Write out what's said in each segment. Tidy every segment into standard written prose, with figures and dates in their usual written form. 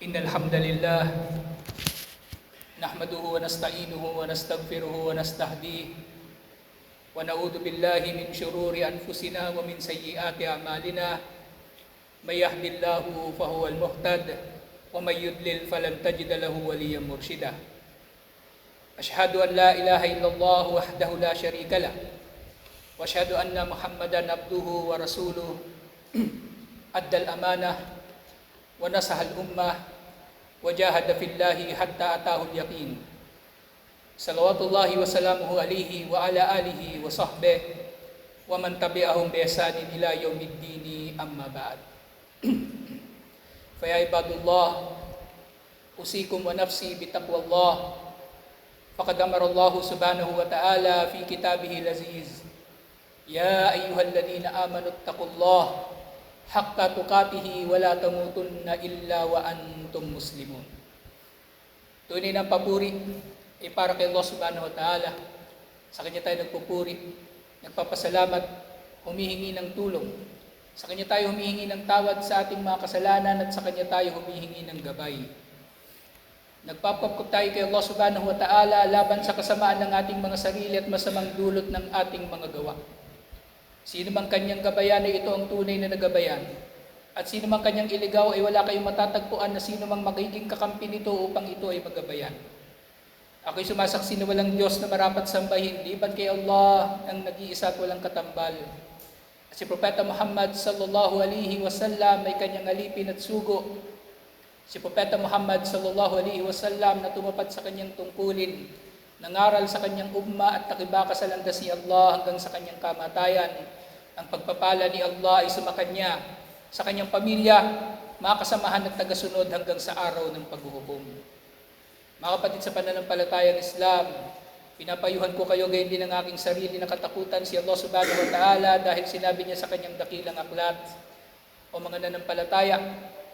إن الحمد لله نحمده ونستعينه ونستغفره ونستهديه ونعوذ بالله من شرور أنفسنا ومن سيئات أعمالنا من يهد الله فهو المهتد ومن يضلل فلن تجد له وليا مرشدا أشهد أن لا إله إلا الله وحده لا شريك له وأشهد أن محمدا عبده ورسوله أدى الأمانة ونصح الأمة وجاهد في الله حتى أتاه اليقين صلوات الله وسلامه عليه وعلى آله وصحبه ومن تبعهم بإحسان إلى يوم الدين أما بعد فيا عباد الله أوصيكم ونفسي بتقوى الله فقد أمر الله سبحانه وتعالى في كتابه العزيز يا أيها الذين آمنوا اتقوا الله حق تقاته ولا تموتن إلا وأنتم مسلمون. Tunay ng papuri ay para kay Allah subhanahu wa ta'ala. Sa Kanya tayo nagpupuri, nagpapasalamat, humihingi ng tulong. Sa Kanya tayo humihingi ng tawad sa ating mga kasalanan at sa Kanya tayo humihingi ng gabay. Nagpapakop tayo kay Allah subhanahu wa ta'ala laban sa kasamaan ng ating mga sarili at masamang dulot ng ating mga gawa. Sino mang kanyang gabayan ay ito ang tunay na nagabayan. At sino mang kanyang iligaw ay wala kayong matatagpuan na sino mang magiging kakampi nito upang ito ay magabayan. Ako'y sumasaksi na walang Diyos na marapat sambahin, liban kay Allah ang nag-iisa at walang katambal. At si Propeta Muhammad sallallahu alaihi wasallam ay kanyang alipin at sugo. Si Propeta Muhammad sallallahu alaihi wasallam na tumupad sa kanyang tungkulin, nangaral sa kanyang umma at nakibaka sa landas ni Allah hanggang sa kanyang kamatayan. Ang pagpapala ni Allah ay sumakanya sa kanyang pamilya, mga kasamahan at tagasunod hanggang sa araw ng paghuhukom. Mga kapatid sa pananampalatayang Islam, pinapayuhan ko kayo gayon din ang aking sarili na katakutan si Allah subhanahu wa ta'ala dahil sinabi niya sa kanyang dakilang aklat, o mga nanampalataya,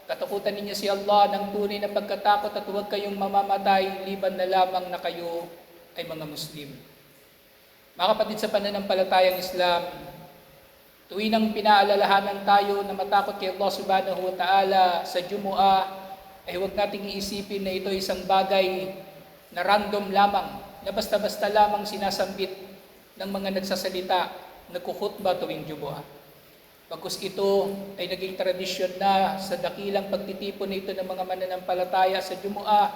katakutan ninyo si Allah ng tunay na pagkatakot at huwag kayong mamamatay liban na lamang na kayo ay mga Muslim. Mga kapatid sa pananampalatayang Islam, tuwinang pinaalalahanan tayo na matakot kay Allah subhanahu wa ta'ala sa Jumu'ah, ay huwag nating iisipin na ito isang bagay na random lamang, na basta-basta lamang sinasambit ng mga nagsasalita, nagkukhutba tuwing Jumu'ah. Pagkus ito ay naging tradisyon na sa dakilang pagtitipon nito ng mga mananampalataya sa Jumu'ah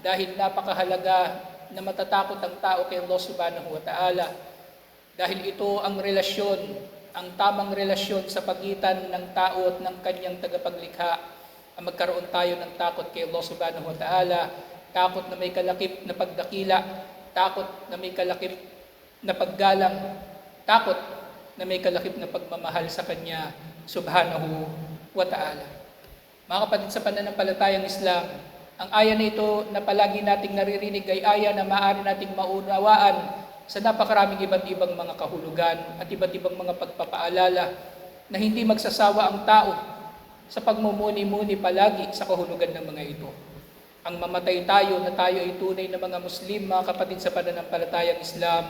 dahil napakahalaga na matatakot ang tao kay Allah subhanahu wa ta'ala. Dahil ito ang relasyon, ang tamang relasyon sa pagitan ng tao at ng kanyang tagapaglikha. Ang magkaroon tayo ng takot kay Allah subhanahu wa ta'ala, takot na may kalakip na pagdakila, takot na may kalakip na paggalang, takot na may kalakip na pagmamahal sa Kanya subhanahu wa ta'ala. Mga kapatid sa pananampalatayang Islam, ang aya na ito na palagi nating naririnig ay aya na maaari nating maunawaan sa napakaraming iba't ibang mga kahulugan at iba't ibang mga pagpapaalala na hindi magsasawa ang tao sa pagmumuni-muni palagi sa kahulugan ng mga ito. Ang mamatay tayo na tayo ay tunay na mga Muslim, mga kapatid sa pananampalatayang Islam,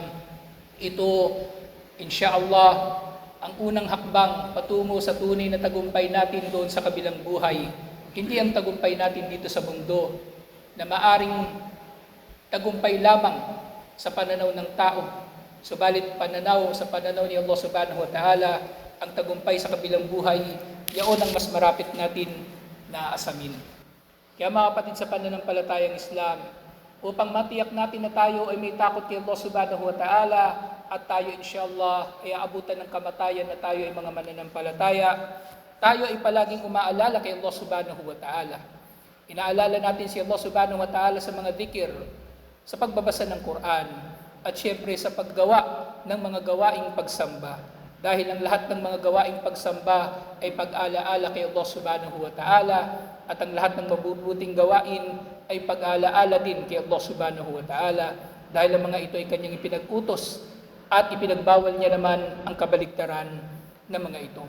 ito, insyaallah, ang unang hakbang patungo sa tunay na tagumpay natin doon sa kabilang buhay. Hindi ang tagumpay natin dito sa mundo na maaring tagumpay lamang sa pananaw ng tao. Subalit sa pananaw ni Allah subhanahu wa ta'ala, ang tagumpay sa kabilang buhay, yaon ang mas marapit natin na asamin. Kaya mga kapatid sa pananampalatayang Islam, upang matiyak natin na tayo ay may takot kay Allah subhanahu wa ta'ala at tayo insyaallah ay aabutan ng kamatayan na tayo ay mga mananampalataya, tayo ay palaging umaalala kay Allah subhanahu wa ta'ala. Inaalala natin si Allah subhanahu wa ta'ala sa mga dhikr, sa pagbabasa ng Quran, at syempre sa paggawa ng mga gawaing pagsamba. Dahil ang lahat ng mga gawaing pagsamba ay pag-alaala kay Allah subhanahu wa ta'ala, at ang lahat ng mabubuting gawain ay pag-alaala din kay Allah subhanahu wa ta'ala. Dahil ang mga ito ay kanyang ipinag-utos at ipinagbawal niya naman ang kabaligtaran ng mga ito.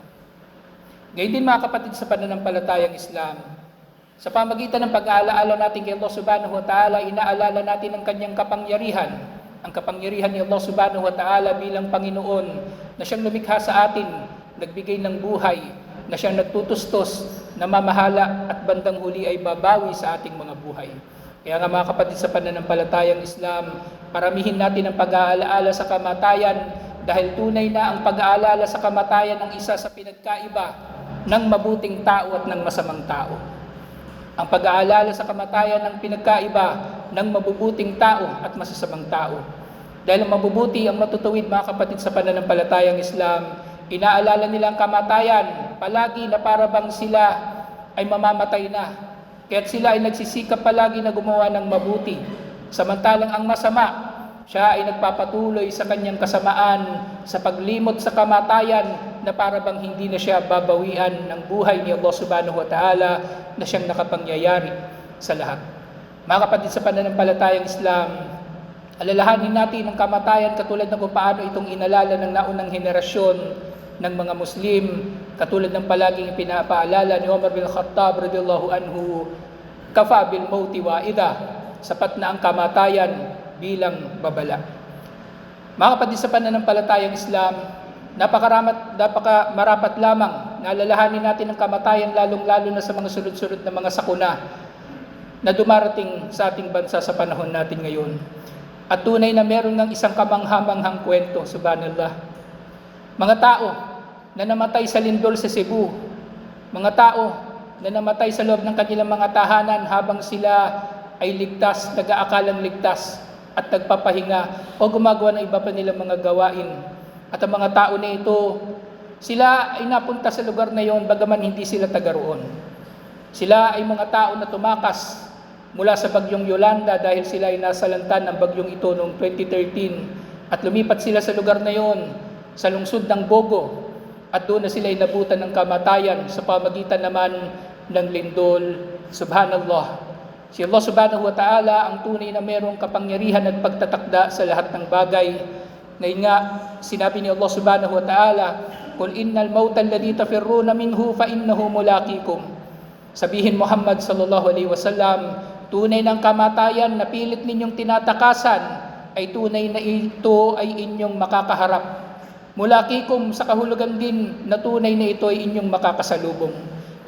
Ngayon din mga kapatid sa pananampalatayang Islam, sa pamagitan ng pag-aalaala natin kay Allah subhanahu wa ta'ala, inaalala natin ang kanyang kapangyarihan, ang kapangyarihan ni Allah subhanahu wa ta'ala bilang Panginoon na siyang lumikha sa atin, nagbigay ng buhay, na siyang nagtutustos namamahala at bandang huli ay babawi sa ating mga buhay. Kaya nga mga kapatid sa pananampalatayang Islam, paramihin natin ang pag-aalaala sa kamatayan dahil tunay na ang pag-aalala sa kamatayan ang isa sa pinagkaiba ng mabuting tao at ng masamang tao. Ang pag-aalala sa kamatayan ang pinagkaiba ng mabubuting tao at masasamang tao. Dahil mabubuti ang matutuwid mga kapatid sa pananampalatayang Islam, inaalala nila ang kamatayan palagi na para bang sila ay mamamatay na. Kaya't sila ay nagsisikap palagi na gumawa ng mabuti. Samantalang ang masama, siya ay nagpapatuloy sa kanyang kasamaan sa paglimot sa kamatayan na para bang hindi na siya babawian ng buhay ni Allah subhanahu wa ta'ala na siyang nakapangyayari sa lahat. Mga kapatid sa pananampalatayang Islam, alalahanin natin ang kamatayan katulad ng kung paano itong inalala ng naunang henerasyon ng mga Muslim, katulad ng palaging pinapaalala ni Umar bin Khattab radhiyallahu anhu, kafa bil mauti wa'ida, sapat na ang kamatayan bilang babala. Mga kapatid sa pananampalatayang Islam, napakamarapat lamang na alalahanin natin ang kamatayan lalong-lalo na sa mga sunod-sunod na mga sakuna na dumarating sa ating bansa sa panahon natin ngayon. At tunay na meron ng isang kamanghamanghang kwento, subhanallah. Mga tao na namatay sa lindol sa Cebu, mga tao na namatay sa loob ng kanilang mga tahanan habang sila ay ligtas, nag-aakalang ligtas at nagpapahinga o gumagawa ng iba pa nilang mga gawain. At ang mga tao na ito, sila ay napunta sa lugar na yon bagaman hindi sila taga roon. Sila ay mga tao na tumakas mula sa bagyong Yolanda dahil sila ay nasalantan ng bagyong ito noong 2013 at lumipat sila sa lugar na yon sa lungsod ng Bogo at doon na sila ay nabutan ng kamatayan sa pamagitan naman ng lindol. Subhanallah. Si Allah subhanahu wa ta'ala ang tunay na merong kapangyarihan at pagtatakda sa lahat ng bagay. Ngayon nga, sinabi ni Allah subhanahu wa ta'ala, "Qul innal mauta alladhi tafirruna minhu fa innahu mulaqikum." Sabihin Muhammad sallallahu alaihi wasallam, tunay ng kamatayan na pilit ninyong tinatakasan ay tunay na ito ay inyong makakaharap. Mulaqikum sa kahulugan din na tunay na ito ay inyong makakasalubong.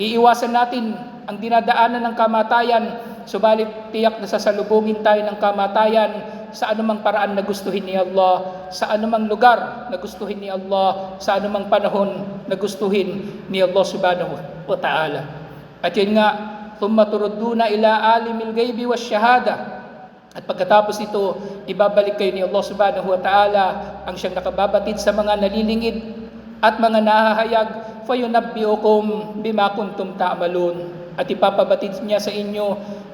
Iiwasan natin ang dinadaanan ng kamatayan, subalit tiyak na sasalubungin tayo ng kamatayan sa anumang paraan na gustuhin ni Allah, sa anumang lugar na gustuhin ni Allah, sa anumang panahon na gustuhin ni Allah subhanahu wa ta'ala. At yun nga, thumma turudduna ila alimil ghaibi wasyahada. At pagkatapos ito, ibabalik kayo ni Allah subhanahu wa ta'ala ang siyang nakababatid sa mga nalilingid at mga nahahayag, fayunabbiukum bima kuntum ta'malun. At ipapabatid niya sa inyo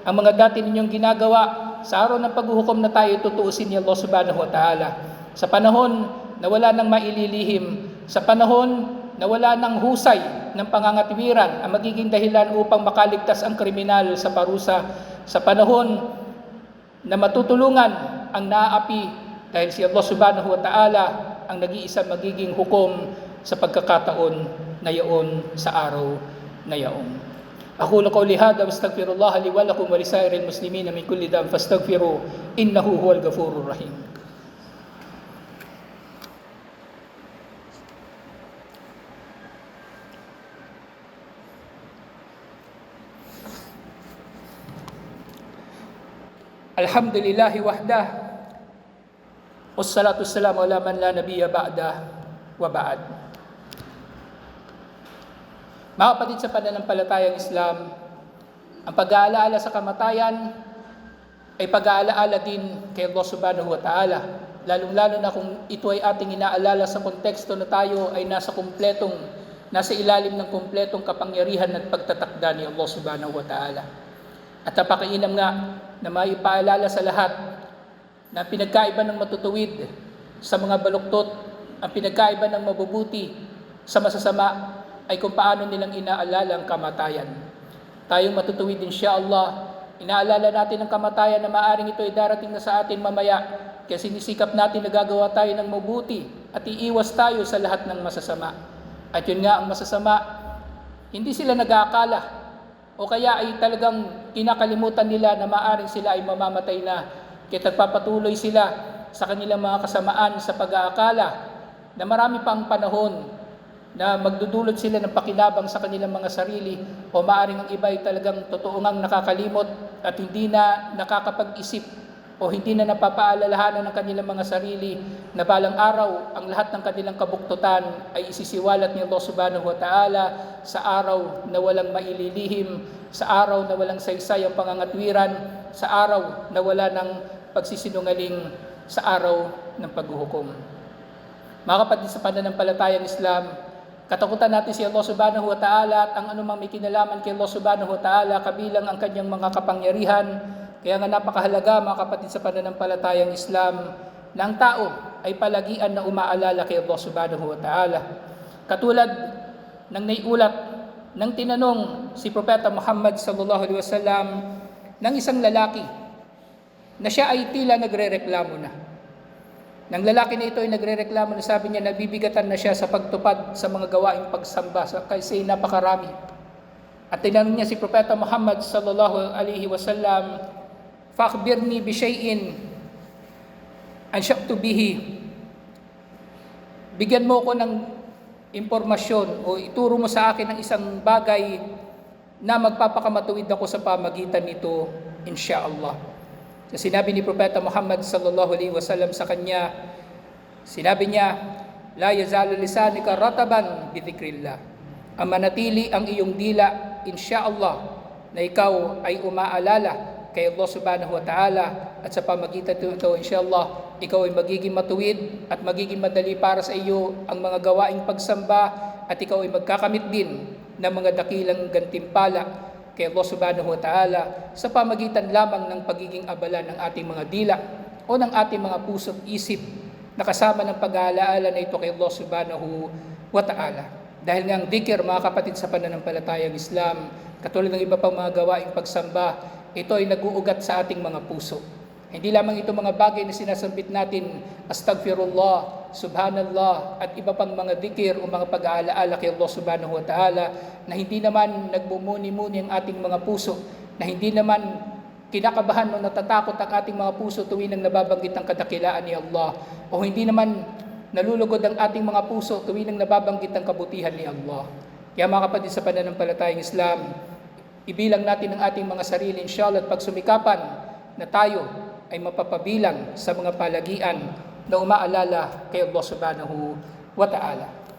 ang mga dati ninyong ginagawa sa araw ng paghuhukom na tayo tutuusin ni Allah subhanahu wa ta'ala. Sa panahon na wala nang maililihim, sa panahon na wala nang husay ng pangangatwiran ang magiging dahilan upang makaligtas ang kriminal sa parusa, sa panahon na matutulungan ang naaapi dahil si Allah subhanahu wa ta'ala ang nag-iisa magiging hukom sa pagkakataon na yaon sa araw na yaon. Aqulu qawli hadha wastaghfirullah li wa lakum wa lisairil muslimin min kulli dhanbin fastaghfiru innahu huwal ghafurur rahim. Alhamdulillahi wahdah, wassalatu wassalamu ala man la nabiyya ba'dah wa ba'd. Mga kapatid sa pananampalatayang Islam, ang pag-aalaala sa kamatayan ay pag-aalaala din kay Allah subhanahu wa ta'ala, lalong-lalo na kung ito ay ating inaalala sa konteksto na tayo ay nasa ilalim ng kumpletong kapangyarihan at pagtatakda ni Allah subhanahu wa ta'ala. At napakainam nga na maipaalala sa lahat na pinagkaiba ng matutuwid sa mga baluktot, ang pinagkaiba ng mabubuti sa masasama ay kung paano nilang inaalala ang kamatayan. Tayong matutuwid insyaAllah, inaalala natin ang kamatayan na maaring ito ay darating na sa atin mamaya, kaya sinisikap natin na gagawa tayo ng mabuti at iiwas tayo sa lahat ng masasama. At yun nga ang masasama, hindi sila nag-aakala o kaya ay talagang kinakalimutan nila na maaring sila ay mamamatay na, kaya nagpapatuloy sila sa kanilang mga kasamaan sa pag-aakala na marami pang panahon na magdudulot sila ng pakinabang sa kanilang mga sarili, o maaaring ang iba ay talagang totoo ngang nakakalimot at hindi na nakakapag-isip o hindi na napapaalalahanan ng kanilang mga sarili na balang araw ang lahat ng kanilang kabuktutan ay isisiwalat ni Allah subhanahu wa ta'ala sa araw na walang maililihim, sa araw na walang saysay ang pangangatwiran, sa araw na wala ng pagsisinungaling, sa araw ng paghuhukom. Mga kapatid sa pananampalatayang Islam, katakutan natin si Allah subhanahu wa ta'ala at ang anumang may kinalaman kay Allah subhanahu wa ta'ala kabilang ang kanyang mga kapangyarihan. Kaya nga napakahalaga mga kapatid sa pananampalatayang Islam na ang tao ay palagian na umaalala kay Allah subhanahu wa ta'ala. Katulad ng naiulat ng tinanong si Propeta Muhammad sallallahu alaihi wasallam ng isang lalaki na siya ay tila nagrereklamo na. Nang lalaki na ito ay nagrereklamo na, sabi niya nabibigatan na siya sa pagtupad sa mga gawaing pagsamba kasi napakarami. At tinanong niya si Propeta Muhammad sallallahu alaihi wasallam, "Fakhbirni bi shay'in ansha'tu bihi." Bigyan mo ko ng impormasyon o ituro mo sa akin ng isang bagay na magpapakamatuwid ako sa pamagitan nito, insyaallah. Na sinabi ni Propeta Muhammad sallallahu alaihi wasallam sa kanya, sinabi niya, "La yazalu lisanika rataban bi dhikrillah." Ang manatili ang iyong dila, insyaallah, na ikaw ay umaalala kay Allah subhanahu wa ta'ala, at sa pamagitan nito, insyaallah, ikaw ay magiging matuwid at magiging madali para sa iyo ang mga gawaing pagsamba, at ikaw ay magkakamit din ng mga dakilang gantimpala kay Allah subhanahu wa ta'ala sa pamagitan lamang ng pagiging abala ng ating mga dila o ng ating mga puso't isip na kasama ng pag-aalaala na ito kay Allah subhanahu wa ta'ala. Dahil nga ang dhikr, mga kapatid sa pananampalatayang Islam, katulad ng iba pang mga gawaing pagsamba, ito ay nag-uugat sa ating mga puso. Hindi lamang ito mga bagay na sinasambit natin, astaghfirullah, subhanallah, at iba pang mga dhikr o mga pag-aalaala kay Allah subhanahu wa ta'ala na hindi naman nagbumuni-muni ang ating mga puso, na hindi naman kinakabahan o natatakot ang ating mga puso tuwing nang nababanggit ang kadakilaan ni Allah, o hindi naman nalulugod ang ating mga puso tuwing nang nababanggit ang kabutihan ni Allah. Kaya mga kapatid sa pananampalatayang Islam, ibilang natin ang ating mga sarili, inshallah, at pagsumikapan na tayo ay mapapabilang sa mga palagian na umaalala kay Allah subhanahu wa ta'ala.